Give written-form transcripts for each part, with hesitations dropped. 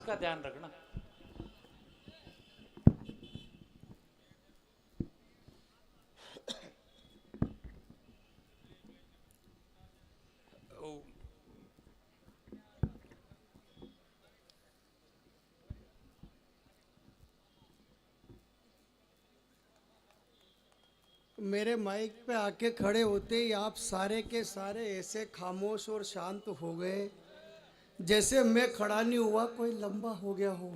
का ध्यान रखना। मेरे माइक पे आके खड़े होते ही आप सारे के सारे ऐसे खामोश और शांत हो गए जैसे मैं खड़ा नहीं हुआ कोई लंबा हो गया हो।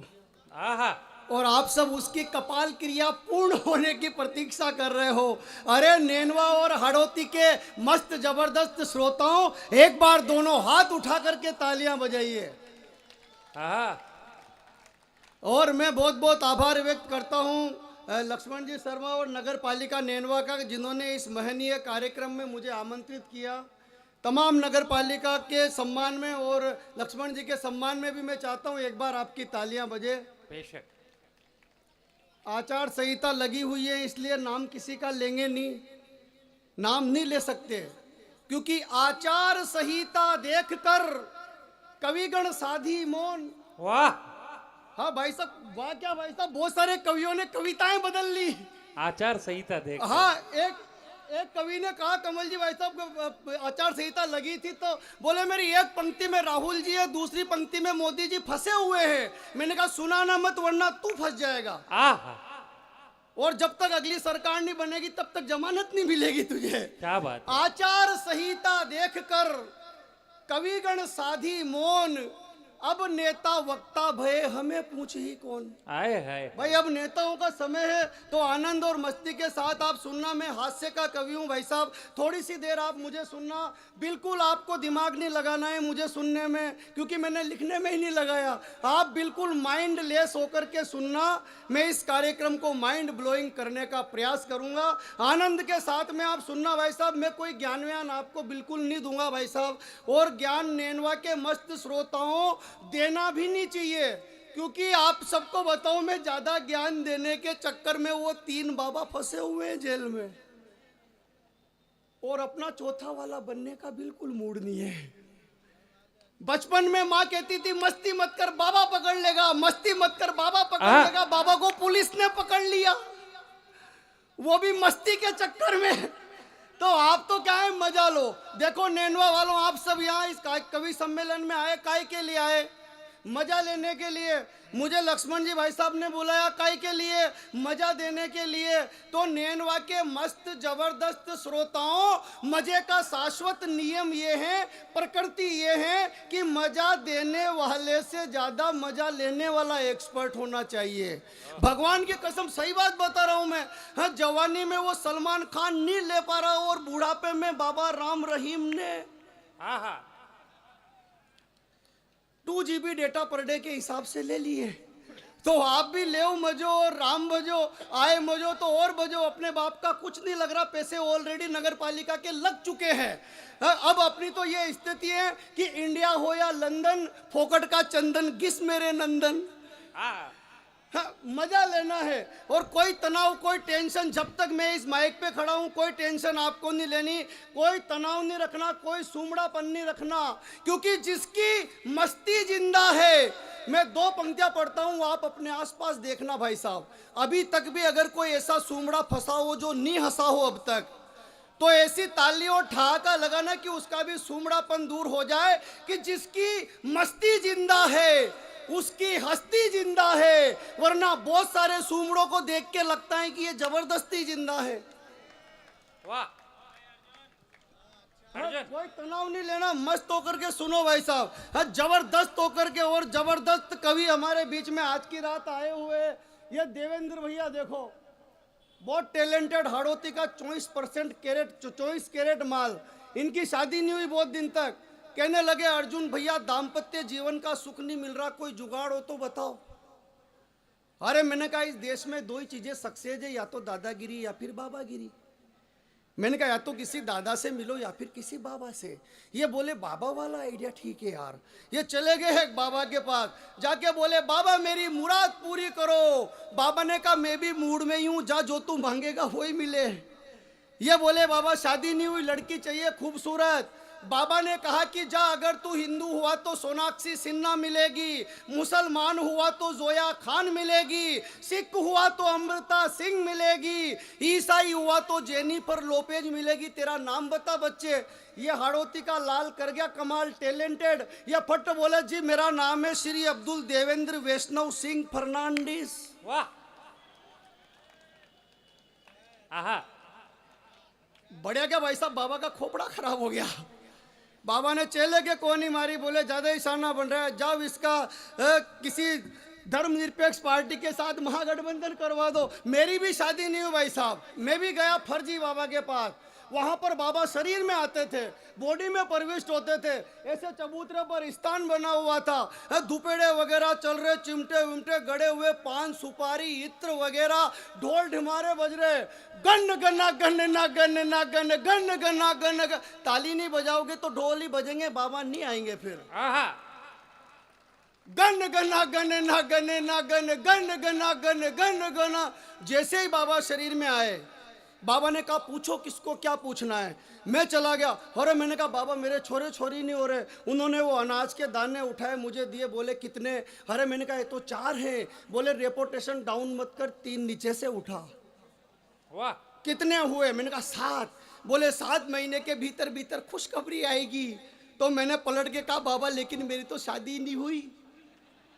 आहा, और आप सब उसकी कपाल क्रिया पूर्ण होने की प्रतीक्षा कर रहे हो। अरे नेनवा और हड़ौती के मस्त जबरदस्त श्रोताओं, एक बार दोनों हाथ उठा करके तालियां बजाइए। आहा, और मैं बहुत बहुत आभार व्यक्त करता हूं लक्ष्मण जी शर्मा और नगर पालिका नेनवा का, जिन्होंने इस महनीय कार्यक्रम में मुझे आमंत्रित किया। तमाम नगर पालिका के सम्मान में और लक्ष्मण जी के सम्मान में भी मैं चाहता हूं एक बार आपकी तालियां बजे। बेशक। आचार संहिता लगी हुई है, इसलिए नाम किसी का लेंगे नहीं, नाम नहीं ले सकते, क्योंकि आचार संहिता देखकर कविगण साधी मौन। वाह, हाँ भाई साहब, वाह क्या भाई साहब, बहुत सारे कवियों ने कविताएं बदल ली। आचार संहिता देख। हाँ, एक एक कवि ने कहा कमल जी भाई साहब आचार संहिता लगी थी तो बोले मेरी एक पंक्ति में राहुल जी है, दूसरी पंक्ति में मोदी जी फंसे हुए हैं। मैंने कहा सुना ना मत वरना तू फंस जाएगा। आहा, और जब तक अगली सरकार नहीं बनेगी तब तक जमानत नहीं मिलेगी तुझे। क्या बात है। आचार संहिता देखकर कविगण साधी मौन, अब नेता वक्ता भय हमें पूछ ही कौन। आए हाय भाई अब नेताओं का समय है तो आनंद और मस्ती के साथ आप सुनना। मैं हास्य का कवि हूँ भाई साहब, थोड़ी सी देर आप मुझे सुनना। बिल्कुल आपको दिमाग नहीं लगाना है मुझे सुनने में, क्योंकि मैंने लिखने में ही नहीं लगाया। आप बिल्कुल माइंड लेस होकर के सुनना। मैं इस कार्यक्रम को माइंड ब्लोइंग करने का प्रयास करूंगा। आनंद के साथ में आप सुनना भाई साहब। मैं कोई ज्ञान व्यान आपको बिल्कुल नहीं दूंगा भाई साहब, और ज्ञान नेनवा के मस्त श्रोताओं देना भी नहीं चाहिए, क्योंकि आप सबको बताऊं मैं ज्यादा ज्ञान देने के चक्कर में वो 3 बाबा फंसे हुए हैं जेल में, और अपना चौथा वाला बनने का बिल्कुल मूड नहीं है। बचपन में माँ कहती थी मस्ती मत कर बाबा पकड़ लेगा, मस्ती मत कर बाबा पकड़ लेगा। बाबा को पुलिस ने पकड़ लिया, वो भी मस्ती के चक्कर में। तो आप तो क्या है, मजा लो। देखो नेनवा वालों, आप सब यहाँ इस कवि सम्मेलन में आए, काय के लिए आए? मजा लेने के लिए। मुझे लक्ष्मण जी भाई साहब ने बुलाया काय के लिए? मजा देने के लिए। तो नेनवा के मस्त जबरदस्त श्रोताओं, मजे का शाश्वत नियम ये है, प्रकृति ये है कि मजा देने वाले से ज्यादा मजा लेने वाला एक्सपर्ट होना चाहिए। भगवान की कसम सही बात बता रहा हूं मैं। हाँ, जवानी में वो सलमान खान नहीं ले पा रहा और बुढ़ापे में बाबा राम रहीम ने। आहा, 2 GB डेटा पर डे के हिसाब से ले लिए। तो आप भी ले मजो और राम बजो, आए मजो तो और बजो। अपने बाप का कुछ नहीं लग रहा, पैसे ऑलरेडी नगर पालिका के लग चुके हैं। अब अपनी तो ये स्थिति है कि इंडिया हो या लंदन, फोकट का चंदन घिस मेरे नंदन। आहा, हाँ, मजा लेना है। और कोई तनाव कोई टेंशन, जब तक मैं इस माइक पे खड़ा हूं कोई टेंशन आपको नहीं लेनी, कोई तनाव नहीं रखना, कोई सूमड़ापन नहीं रखना, क्योंकि जिसकी मस्ती जिंदा है। मैं 2 पंक्तियां पढ़ता हूं, आप अपने आसपास देखना भाई साहब। अभी तक भी अगर कोई ऐसा सूमड़ा फंसा हो जो नहीं हंसा हो अब तक, तो ऐसी ताली और ठहाका लगाना कि उसका भी सूमड़ापन दूर हो जाए, कि जिसकी मस्ती जिंदा है उसकी हस्ती जिंदा है। वरना बहुत सारे सूमड़ों को देख के लगता है कि ये जबरदस्ती जिंदा है। वाह। अर्जुन, कोई तनाव नहीं लेना, मस्त होकर के सुनो भाई साहब। हाँ, जबरदस्त होकर के। और जबरदस्त कवि हमारे बीच में आज की रात आए हुए, ये देवेंद्र भैया देखो, बहुत टैलेंटेड, हड़ौती का 24 कैरेट माल। इनकी शादी नहीं हुई बहुत दिन तक। कहने लगे अर्जुन भैया दाम्पत्य जीवन का सुख नहीं मिल रहा, कोई जुगाड़ हो तो बताओ। अरे मैंने कहा इस देश में 2 ही चीजें सक्सेस है, या तो दादागिरी या फिर बाबागिरी। मैंने कहा या तो किसी दादा से मिलो या फिर किसी बाबा से। ये बोले बाबा वाला आइडिया ठीक है यार। ये चले गए एक बाबा के पास, जाके बोले बाबा मेरी मुराद पूरी करो। बाबा ने कहा मैं भी मूड में ही हूं, जा जो तू मांगेगा वही मिले। ये बोले बाबा शादी नहीं हुई, लड़की चाहिए खूबसूरत। बाबा ने कहा कि जा, अगर तू हिंदू हुआ तो सोनाक्षी सिन्हा मिलेगी, मुसलमान हुआ तो जोया खान मिलेगी, सिख हुआ तो अमृता सिंह मिलेगी, ईसाई हुआ तो जेनिफर लोपेज मिलेगी। तेरा नाम बता बच्चे। ये हाड़ौती का लाल कर गया कमाल टैलेंटेड। या फट बोला जी मेरा नाम है श्री अब्दुल देवेंद्र वैष्णव सिंह फर्नांडिस। वाह। आहा। बढ़िया क्या भाई साहब, बाबा का खोपड़ा खराब हो गया। बाबा ने चेले के कोनी मारी, बोले ज्यादा ही शाना बन रहा है, जाओ इसका किसी धर्मनिरपेक्ष पार्टी के साथ महागठबंधन करवा दो। मेरी भी शादी नहीं हुई भाई साहब, मैं भी गया फर्जी बाबा के पास। वहां पर बाबा शरीर में आते थे, बॉडी में प्रविष्ट होते थे, ऐसे चबूतरे पर स्थान बना हुआ था, धुपेड़े वगैरह चल रहे, चिमटे विमटे गड़े हुए, पान सुपारी इत्र वगैरह, ढोल ढिमारे बज रहे, गन गना गन ना गन ना गन गन गना गन। ताली नहीं बजाओगे तो ढोल ही बजेंगे, बाबा नहीं आएंगे फिर। आहा। गन गना गन ना गन ना गन गन गना गन गन गना। जैसे ही बाबा शरीर में आए, बाबा ने कहा पूछो किसको क्या पूछना है। मैं चला गया। अरे मैंने कहा बाबा मेरे छोरे छोरी नहीं हो रहे। उन्होंने वो अनाज के दाने उठाए मुझे दिए, बोले कितने? अरे मैंने कहा ये तो 4 हैं। बोले रेपुटेशन डाउन मत कर, 3 नीचे से उठा। वाह। कितने हुए? मैंने कहा 7। बोले 7 महीने के भीतर भीतर खुशखबरी आएगी। तो मैंने पलट के कहा बाबा लेकिन मेरी तो शादी नहीं हुई।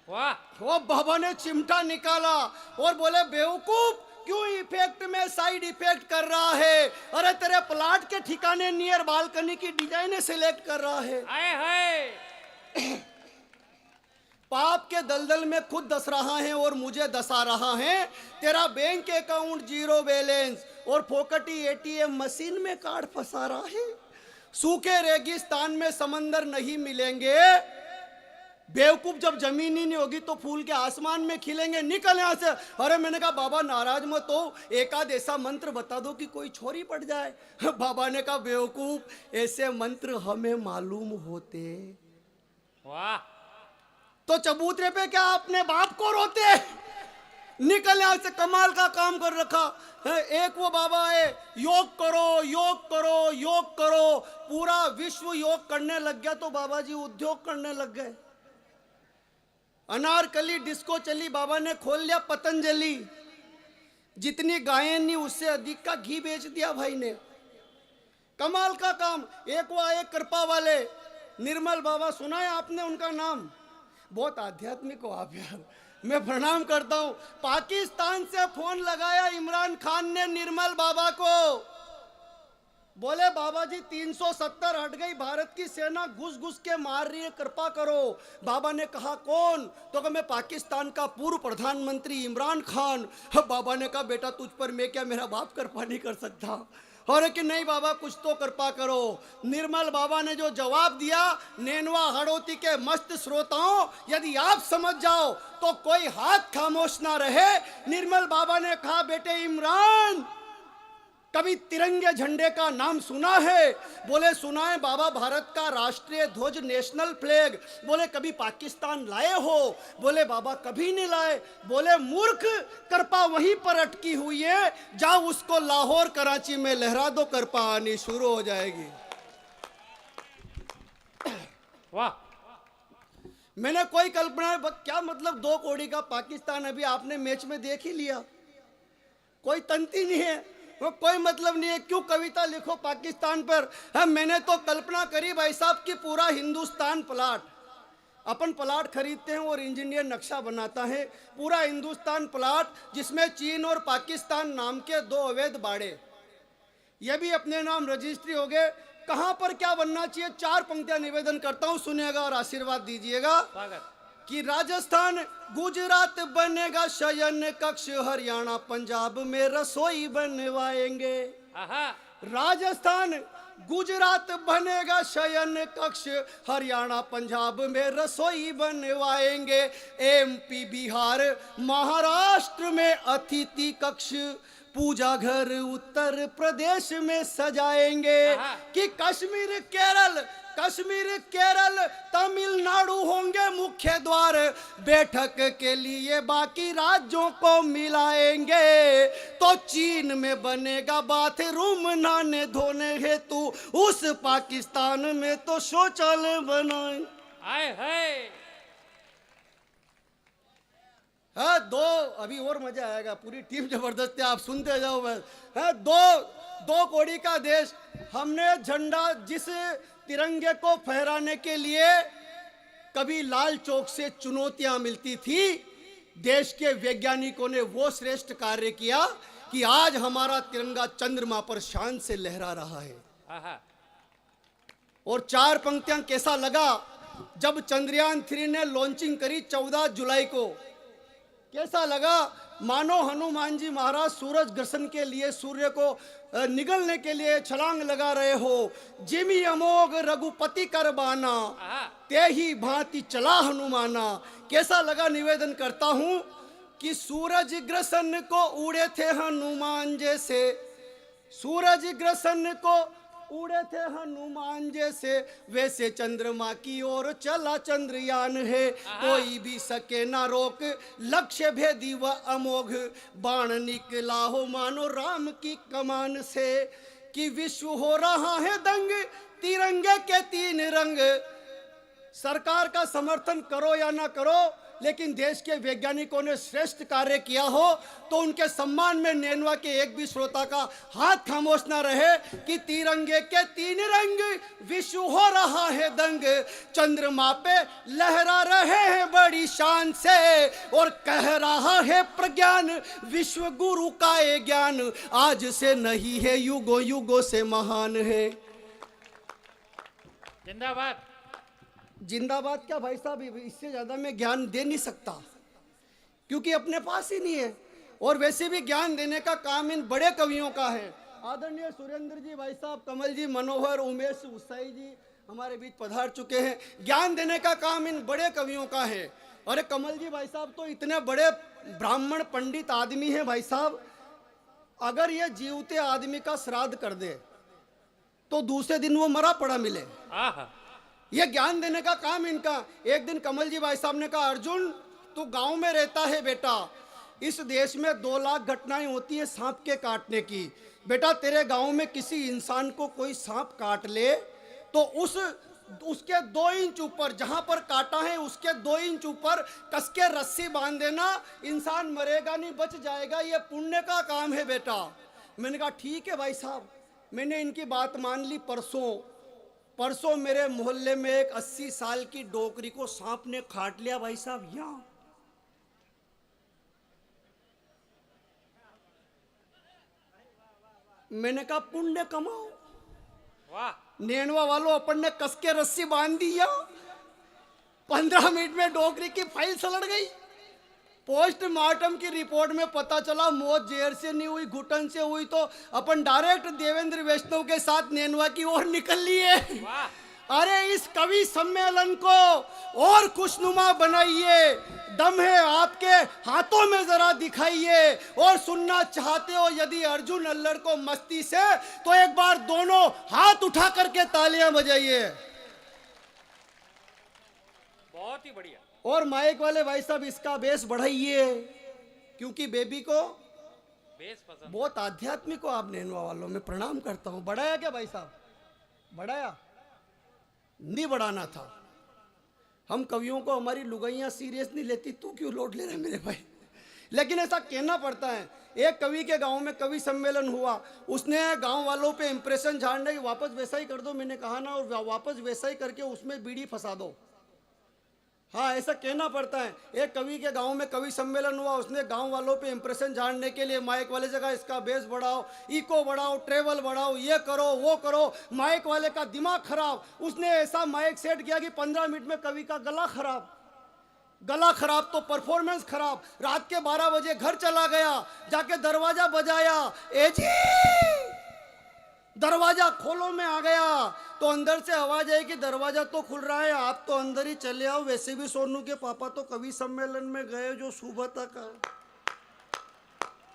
वाह। वो बाबा ने चिमटा निकाला और बोले बेवकूफ, क्यों इफेक्ट में साइड इफेक्ट कर रहा है? अरे तेरे प्लाट के ठिकाने नियर बालकनी की डिजाइन सेलेक्ट कर रहा है। आए हाय। पाप के दलदल में खुद दस रहा है और मुझे दसा रहा है। तेरा बैंक अकाउंट 0 बैलेंस और फोकटी एटीएम मशीन में कार्ड फंसा रहा है। सूखे रेगिस्तान में समंदर नहीं मिलेंगे। बेवकूफ, जब जमीन ही नहीं होगी तो फूल के आसमान में खिलेंगे। निकल यहां से। अरे मैंने कहा बाबा नाराज मत हो, एकाध ऐसा मंत्र बता दो कि कोई छोरी पड़ जाए। बाबा ने कहा बेवकूफ, ऐसे मंत्र हमें मालूम होते वाह। तो चबूतरे पे क्या अपने बाप को रोते? निकल यहां से, कमाल का काम कर रखा है। एक वो बाबा है, योग करो योग करो योग करो, पूरा विश्व योग करने लग गया तो बाबा जी उद्योग करने लग गए। अनारकली डिस्को चली, बाबा ने खोल लिया पतंजलि। जितनी गायें नहीं उससे अधिक का घी बेच दिया भाई ने। कमाल का काम। एक वो आए कृपा वाले निर्मल बाबा, सुना है आपने उनका नाम? बहुत आध्यात्मिक हो आप यार, मैं प्रणाम करता हूं। पाकिस्तान से फोन लगाया इमरान खान ने निर्मल बाबा को, बोले बाबा जी 370 हट गई, भारत की सेना घुस घुस के मार रही है, कृपा करो। बाबा ने कहा कौन? तो कहा मैं पाकिस्तान का पूर्व प्रधानमंत्री इमरान खान। बाबा ने कहा बेटा तुझ पर मैं क्या, मेरा बाप कृपा नहीं कर सकता? और कि नहीं बाबा कुछ तो कृपा करो। निर्मल बाबा ने जो जवाब दिया, नैनवा हड़ौती के मस्त श्रोताओं यदि आप समझ जाओ तो कोई हाथ खामोश ना रहे। निर्मल बाबा ने कहा बेटे इमरान, कभी तिरंगे झंडे का नाम सुना है? बोले सुना है बाबा, भारत का राष्ट्रीय ध्वज नेशनल फ्लैग। बोले कभी पाकिस्तान लाए हो? बोले बाबा कभी नहीं लाए। बोले मूर्ख, कृपा वहीं पर अटकी हुई है, जाओ उसको लाहौर कराची में लहरा दो, कृपा आनी शुरू हो जाएगी। वाह। मैंने कोई कल्पना है क्या मतलब 2 कौड़ी का पाकिस्तान अभी आपने मैच में देख ही लिया। कोई तंती नहीं है, वो कोई मतलब नहीं है। क्यों कविता लिखो पाकिस्तान पर? मैंने तो कल्पना करी भाई साहब कि पूरा हिंदुस्तान प्लाट, अपन प्लाट खरीदते हैं और इंजीनियर नक्शा बनाता है, पूरा हिंदुस्तान प्लाट जिसमें चीन और पाकिस्तान नाम के 2 अवैध बाड़े, ये भी अपने नाम रजिस्ट्री हो गए। कहां पर क्या बनना चाहिए? 4 पंक्तियां निवेदन करता हूं, सुनिएगा और आशीर्वाद दीजिएगा। स्वागत। कि राजस्थान गुजरात बनेगा शयन कक्ष, हरियाणा पंजाब में रसोई बनवाएंगे। आहा। राजस्थान गुजरात बनेगा शयन कक्ष, हरियाणा पंजाब में रसोई बनवाएंगे। एमपी बिहार महाराष्ट्र में अतिथि कक्ष, पूजा घर उत्तर प्रदेश में सजाएंगे। कि कश्मीर केरल कश्मीर, केरल, तमिलनाडु होंगे मुख्य द्वार, बैठक के लिए बाकी राज्यों को मिलाएंगे। तो चीन में बनेगा बाथरूम नहाने धोने हेतु, उस पाकिस्तान में तो शौचालय बनाए। आए है। हाँ, दो अभी और मजा आएगा, पूरी टीम जबरदस्त है, आप सुनते जाओ बस। हाँ, दो कौड़ी का देश, हमने झंडा जिस तिरंगे को फहराने के लिए कभी लाल चौक से चुनौतियां मिलती थी, देश के वैज्ञानिकों ने वो श्रेष्ठ कार्य किया कि आज हमारा तिरंगा चंद्रमा पर शान से लहरा रहा है। आहा। और चार पंक्तियां कैसा लगा जब चंद्रयान 3 ने लॉन्चिंग करी 14 जुलाई को, कैसा लगा? मानो हनुमान जी महाराज सूरज ग्रसन के लिए, सूर्य को निगलने के लिए छलांग लगा रहे हो। जिमी अमोघ रघुपति कर बाना, ते ही भांति चला हनुमाना। कैसा लगा? निवेदन करता हूं कि सूरज ग्रसन को उड़े थे हनुमान जैसे, सूरज ग्रसन को उड़े थे हनुमान जैसे, वैसे चंद्रमा की ओर चला चंद्रयान है। कोई भी सके ना रोक, लक्ष्य भेदी व अमोघ, बाण निकला हो मानो राम की कमान से। कि विश्व हो रहा है दंग, तिरंगे के 3 रंग। सरकार का समर्थन करो या ना करो, लेकिन देश के वैज्ञानिकों ने श्रेष्ठ कार्य किया हो तो उनके सम्मान में नेनवा के एक भी श्रोता का हाथ खामोश ना रहे कि तिरंगे के 3 रंग, विश्व हो रहा है दंग, चंद्रमा पे लहरा रहे हैं बड़ी शान से, और कह रहा है प्रज्ञान विश्व गुरु का ये ज्ञान, आज से नहीं है युगों युगों से महान है। जिंदाबाद। जिंदाबाद क्या भाई साहब, इससे ज्यादा मैं ज्ञान दे नहीं सकता क्योंकि अपने पास ही नहीं है। और वैसे भी ज्ञान देने का काम इन बड़े कवियों का है। आदरणीय सुरेंद्र जी भाई साहब, कमल जी, मनोहर, उमेश, उत्साही जी हमारे बीच पधार चुके हैं। ज्ञान देने का काम इन बड़े कवियों का है। अरे कमल जी भाई साहब तो इतने बड़े ब्राह्मण पंडित आदमी हैं भाई साहब, अगर ये जीवते आदमी का श्राद्ध कर दे तो दूसरे दिन वो मरा पड़ा मिले। ये ज्ञान देने का काम इनका। एक दिन कमल जी भाई साहब ने कहा, अर्जुन तू गांव में रहता है बेटा, इस देश में 2 लाख घटनाएं होती है सांप के काटने की। बेटा तेरे गांव में किसी इंसान को कोई सांप काट ले तो उसके 2 इंच ऊपर, जहां पर काटा है उसके 2 इंच ऊपर कस के रस्सी बांध देना, इंसान मरेगा नहीं, बच जाएगा। ये पुण्य का काम है बेटा। मैंने कहा ठीक है भाई साहब। मैंने इनकी बात मान ली। परसों मेरे मोहल्ले में एक 80 साल की डोकरी को सांप ने काट लिया भाई साहब। यहां मैंने कहा पुण्य कमाओ। वाह। नेनवा वालों, अपन ने कस के रस्सी बांध दी, 15 मिनट में डोकरी की फाइल सलट गई। पोस्टमार्टम की रिपोर्ट में पता चला मौत जहर से नहीं हुई, घुटन से हुई। तो अपन डायरेक्ट देवेंद्र वैष्णव के साथ नेनवा की ओर निकल लिए। अरे इस कवि सम्मेलन को और खुशनुमा बनाइए, दम है आपके हाथों में जरा दिखाइए। और सुनना चाहते हो यदि अर्जुन अल्लड़ को मस्ती से, तो एक बार दोनों हाथ उठा करके तालियां बजाइए। बहुत ही बढ़िया। और माइक वाले भाई साहब इसका बेस बढ़ाइए, क्योंकि बेबी को बेस पसंद। बहुत आध्यात्मिक हो आप नेनवा वालों, में प्रणाम करता हूं। बढ़ाया क्या भाई साहब? बढ़ाया नहीं, बढ़ाना था। हम कवियों को हमारी लुगाइयां सीरियस नहीं लेती, तू क्यों लोड ले रहा है मेरे भाई? लेकिन ऐसा कहना पड़ता है। एक कवि के गांव में कवि सम्मेलन हुआ, उसने गांव वालों पे इंप्रेशन झाड़ने की, वापस वैसा ही कर दो मैंने कहा ना, और वापस वैसा ही करके उसमें बीड़ी फंसा दो। हाँ, ऐसा कहना पड़ता है। एक कवि के गांव में कवि सम्मेलन हुआ, उसने गांव वालों पे इंप्रेशन झाड़ने के लिए माइक वाले जगह इसका बेस बढ़ाओ, इको बढ़ाओ, ट्रेवल बढ़ाओ, ये करो वो करो। माइक वाले का दिमाग खराब, उसने ऐसा माइक सेट किया कि 15 मिनट में कवि का गला खराब तो परफॉर्मेंस खराब। रात के 12 बजे घर चला गया, जाके दरवाजा बजाया, ए जी दरवाजा खोलो। में आ गया तो अंदर से आवाज आई कि दरवाजा तो खुल रहा है, आप तो अंदर ही चले आओ। वैसे भी सोनू के पापा तो कवि सम्मेलन में गए जो सुबह तक।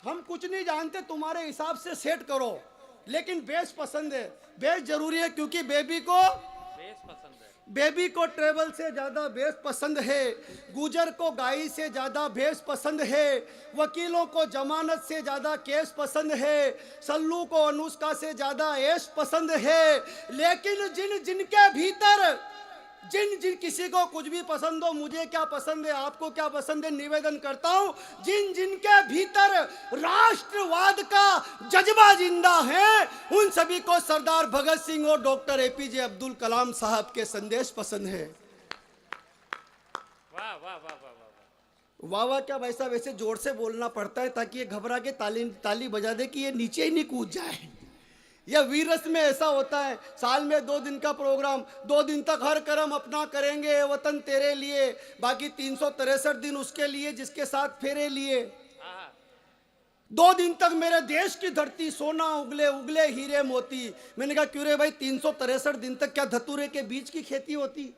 हम कुछ नहीं जानते, तुम्हारे हिसाब से सेट करो, लेकिन बेस पसंद है। बेस जरूरी है क्योंकि बेबी को बेस पसंद है। बेबी को ट्रेवल से ज्यादा बेस पसंद है, गुजर को गाई से ज्यादा बेस पसंद है, वकीलों को जमानत से ज्यादा केस पसंद है, सल्लू को अनुष्का से ज्यादा ऐश पसंद है। लेकिन जिन जिनके भीतर जिन जिन किसी को कुछ भी पसंद हो, मुझे क्या पसंद है, आपको क्या पसंद है, निवेदन करता हूं, जिन जिनके भीतर राष्ट्रवाद का जज्बा जिंदा है, उन सभी को सरदार भगत सिंह और डॉक्टर एपीजे अब्दुल कलाम साहब के संदेश पसंद है। वाह वाह वाह वाह वाह वाह। वाह वाह क्या भाई साहब, ऐसे जोर से बोलना पड़ता है ताकि ये घबरा के ताली बजा दे कि ये नीचे ही नहीं कूद जाए। यह वीरस में ऐसा होता है, साल में 2 दिन का प्रोग्राम, 2 दिन तक हर कर्म अपना करेंगे ए वतन तेरे लिए, बाकी 363 दिन उसके लिए जिसके साथ फेरे लिए। 2 दिन तक मेरे देश की धरती सोना उगले उगले हीरे मोती। मैंने कहा क्यों रे भाई, 363 दिन तक क्या धतूरे के बीज की खेती होती?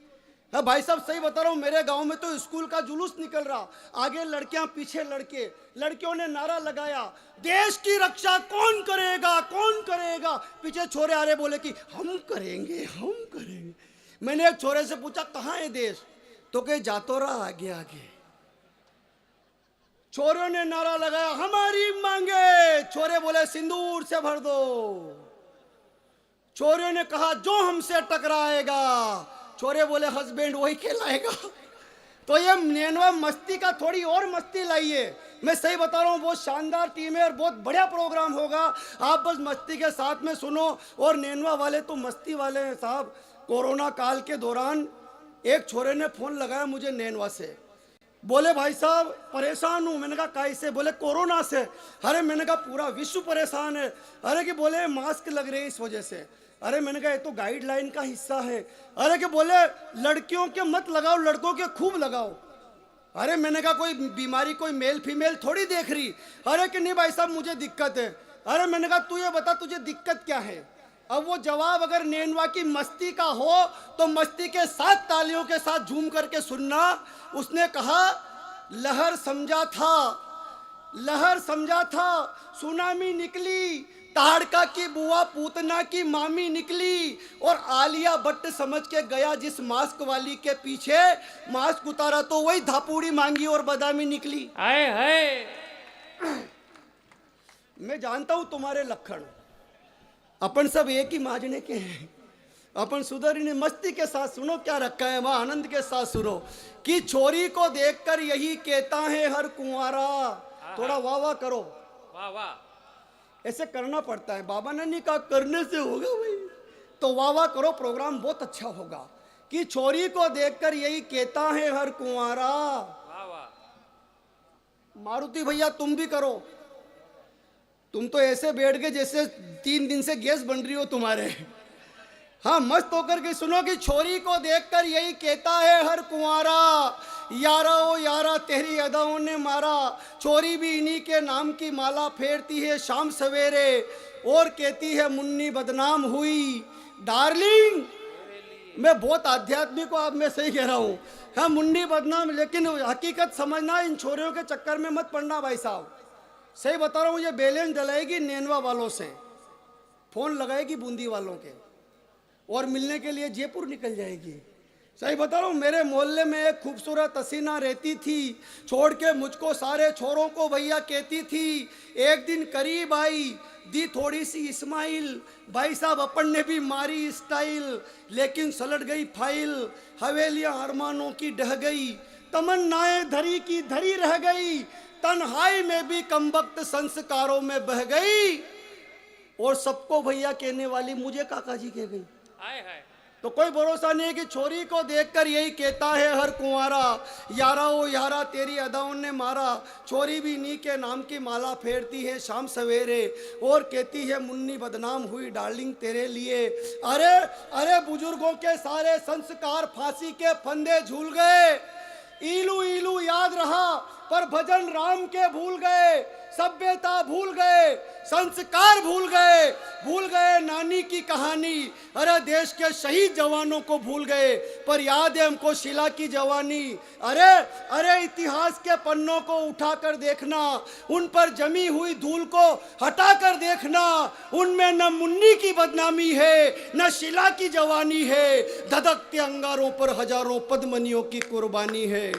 हाँ भाई साहब सही बता रहा हूँ, मेरे गांव में तो स्कूल का जुलूस निकल रहा, आगे लड़कियां पीछे लड़के, लड़कियों ने नारा लगाया देश की रक्षा कौन करेगा कौन करेगा, पीछे छोरे आ रहे बोले कि हम करेंगे हम करेंगे। मैंने एक छोरे से पूछा कहाँ है देश, तो कहे जातो रहा आगे आगे। छोरों ने नारा लगाया हमारी मांगे, छोरे बोले सिंदूर से भर दो। छोरियों ने कहा जो हमसे टकराएगा, छोरे बोले हस्बैंड वही कहलाएगा। तो ये नेनवा मस्ती का थोड़ी और मस्ती लाइए, मैं सही बता रहा हूँ, बहुत शानदार टीम है और बहुत बढ़िया प्रोग्राम होगा, आप बस मस्ती के साथ में सुनो। और नेनवा वाले तो मस्ती वाले हैं साहब। कोरोना काल के दौरान एक छोरे ने फोन लगाया मुझे नेनवा से, बोले भाई साहब परेशान हूँ। मैंने कहा कैसे? बोले कोरोना से। अरे मैंने कहा पूरा विश्व परेशान है। अरे कि बोले मास्क लग रहे हैं इस वजह से। अरे मैंने कहा ये तो गाइडलाइन का हिस्सा है। अरे कि बोले लड़कियों के मत लगाओ, लड़कों के खूब लगाओ। अरे मैंने कहा कोई बीमारी कोई मेल फीमेल थोड़ी देख रही। अरे कि नहीं भाई साहब मुझे दिक्कत है। अरे मैंने कहा तू ये बता तुझे दिक्कत क्या है। अब वो जवाब अगर नेनवा की मस्ती का हो तो मस्ती के साथ तालियों के साथ झूम करके सुनना। उसने कहा लहर समझा था, लहर समझा था, सुनामी निकली, ताड़का की बुआ पूतना की मामी निकली, और आलिया भट्ट समझ के गया जिस मास्क वाली के पीछे, मास्क उतारा तो वही धापूड़ी मांगी और बादामी निकली। आए हाय। मैं जानता हूं तुम्हारे लक्षण, अपन सब एक ही माजने के हैं, अपन सुधर ही नहीं। मस्ती के साथ सुनो क्या रखा है वहां, आनंद के साथ सुनो कि छोरी को देखकर यही कहता है हर कुंवारा। थोड़ा वाह वाह करो, वाह वाह। ऐसे करना पड़ता है, बाबा ने नहीं कहा करने से होगा भाई, तो वाह वाह करो, प्रोग्राम बहुत अच्छा होगा। कि छोरी को देखकर यही कहता है हर कुंवारा। वाह वाह। मारुति भैया तुम भी करो, तुम तो ऐसे बैठ गए जैसे 3 दिन से गैस बन रही हो तुम्हारे। हाँ मस्त होकर के सुनो कि छोरी को देखकर यही कहता है हर कुंवारा, यारा ओ यारा तेरी अदाओं ने मारा। छोरी भी इन्हीं के नाम की माला फेरती है शाम सवेरे, और कहती है मुन्नी बदनाम हुई डार्लिंग। मैं बहुत आध्यात्मिक हूँ, आप मैं सही कह रहा हूँ। हाँ मुन्नी बदनाम, लेकिन हकीकत समझना, इन छोरियों के चक्कर में मत पड़ना भाई साहब। सही बता रहा हूँ, ये बैलेंस डलाएगी नेनवा वालों से, फोन लगाएगी बूंदी वालों के, और मिलने के लिए जयपुर निकल जाएगी। सही बता रहा हूँ, मेरे मोहल्ले में एक खूबसूरत हसीना रहती थी, छोड़ के मुझको सारे छोरों को भैया कहती थी। एक दिन करीब आई, दी थोड़ी सी इस्माइल, भाई साहब अपन ने भी मारी स्टाइल, लेकिन सलट गई फाइल। हवेलियां अरमानों की ढह गई, तमन्नाएं धरी की धरी रह गई, तन्हाई में भी कमबख्त संस्कारों में बह गई, और सबको भैया कहने वाली मुझे काका जी कह गई। आए हाय। तो कोई भरोसा नहीं है कि छोरी को देखकर यही कहता है हर कुंवारा, यारा ओ यारा तेरी अदाओं ने मारा। छोरी भी नी के नाम की माला फेरती है शाम सवेरे, और कहती है मुन्नी बदनाम हुई डार्लिंग तेरे लिए। अरे अरे बुजुर्गों के सारे संस्कार फांसी के फंदे झूल गए, इलू इलू याद रहा पर भजन राम के भूल गए। सभ्यता भूल गए, संस्कार भूल गए नानी की कहानी। अरे देश के शहीद जवानों को भूल गए, पर याद है हमको शिला की जवानी। अरे इतिहास के पन्नों को उठाकर देखना, उन पर जमी हुई धूल को हटाकर देखना, उनमें न मुन्नी की बदनामी है न शिला की जवानी है, धधकते अंगारों पर हजारों पद्मनियों की कुर्बानी है।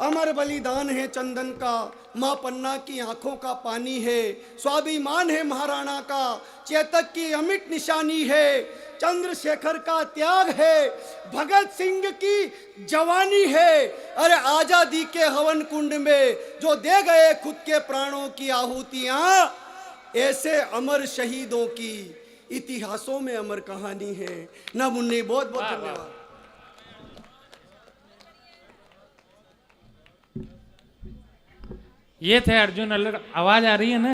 अमर बलिदान है चंदन का, मां पन्ना की आंखों का पानी है, स्वाभिमान है महाराणा का, चेतक की अमिट निशानी है, चंद्रशेखर का त्याग है, भगत सिंह की जवानी है। अरे आजादी के हवन कुंड में जो दे गए खुद के प्राणों की आहुतियां, ऐसे अमर शहीदों की इतिहासों में अमर कहानी है। ना मुन्नी, बहुत बहुत वाह, धन्यवाद। ये थे अर्जुन अलग। आवाज आ रही है ना?